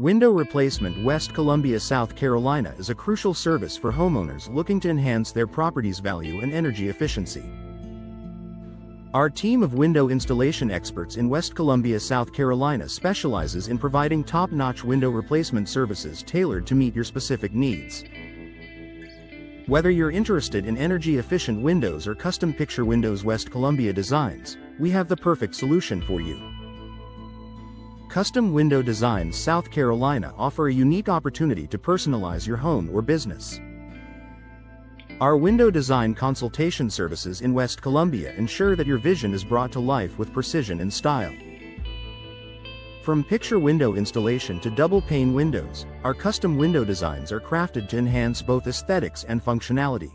Window replacement. West Columbia, South Carolina is a crucial service for homeowners looking to enhance their property's value and energy efficiency. Our team of window installation experts in West Columbia, South Carolina specializes in providing top-notch window replacement services tailored to meet your specific needs. Whether you're interested in energy-efficient windows or custom picture windows, West Columbia Designs, we have the perfect solution for you. Custom Window Designs South Carolina offer a unique opportunity to personalize your home or business. Our window design consultation services in West Columbia ensure that your vision is brought to life with precision and style. From picture window installation to double-pane windows, our custom window designs are crafted to enhance both aesthetics and functionality.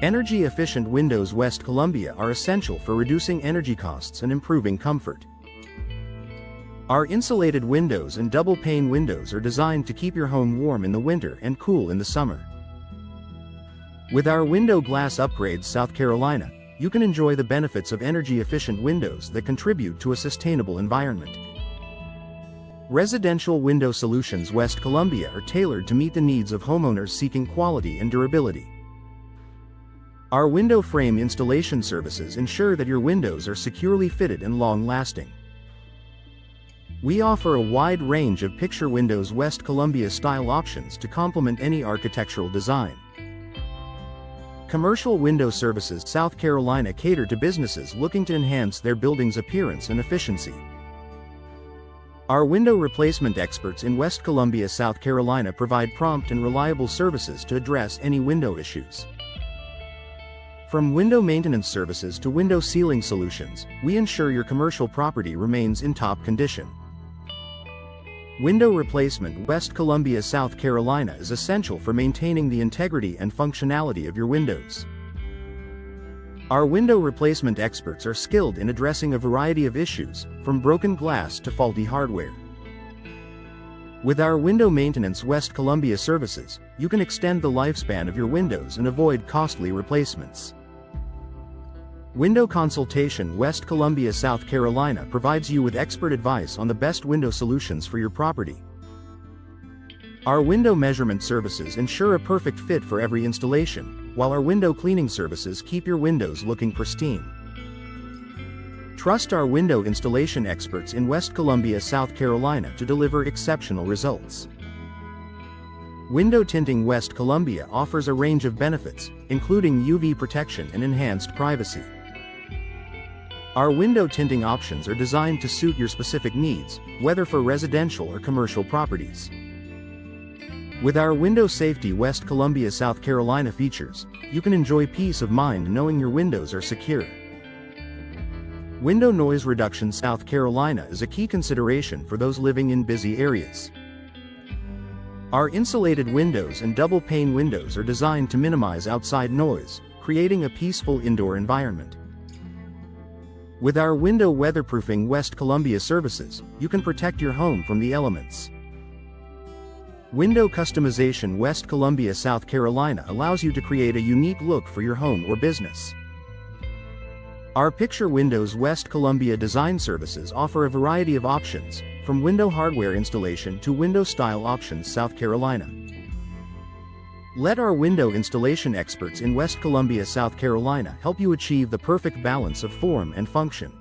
Energy-efficient windows West Columbia are essential for reducing energy costs and improving comfort. Our insulated windows and double-pane windows are designed to keep your home warm in the winter and cool in the summer. With our window glass upgrades South Carolina, you can enjoy the benefits of energy-efficient windows that contribute to a sustainable environment. Residential window solutions West Columbia are tailored to meet the needs of homeowners seeking quality and durability. Our window frame installation services ensure that your windows are securely fitted and long-lasting. We offer a wide range of picture windows West Columbia style options to complement any architectural design. Commercial window services South Carolina cater to businesses looking to enhance their building's appearance and efficiency. Our window replacement experts in West Columbia, South Carolina provide prompt and reliable services to address any window issues. From window maintenance services to window sealing solutions, we ensure your commercial property remains in top condition. Window replacement West Columbia, South Carolina is essential for maintaining the integrity and functionality of your windows. Our window replacement experts are skilled in addressing a variety of issues, from broken glass to faulty hardware. With our window maintenance West Columbia services, you can extend the lifespan of your windows and avoid costly replacements. Window Consultation West Columbia, South Carolina provides you with expert advice on the best window solutions for your property. Our window measurement services ensure a perfect fit for every installation, while our window cleaning services keep your windows looking pristine. Trust our window installation experts in West Columbia, South Carolina to deliver exceptional results. Window tinting West Columbia offers a range of benefits, including UV protection and enhanced privacy. Our window tinting options are designed to suit your specific needs, whether for residential or commercial properties. With our window safety West Columbia, South Carolina features, you can enjoy peace of mind knowing your windows are secure. Window noise reduction South Carolina is a key consideration for those living in busy areas. Our insulated windows and double-pane windows are designed to minimize outside noise, creating a peaceful indoor environment. With our window weatherproofing West Columbia services, you can protect your home from the elements. Window customization West Columbia, South Carolina allows you to create a unique look for your home or business. Our picture windows West Columbia design services offer a variety of options, from window hardware installation to window style options South Carolina. Let our window installation experts in West Columbia, South Carolina help you achieve the perfect balance of form and function.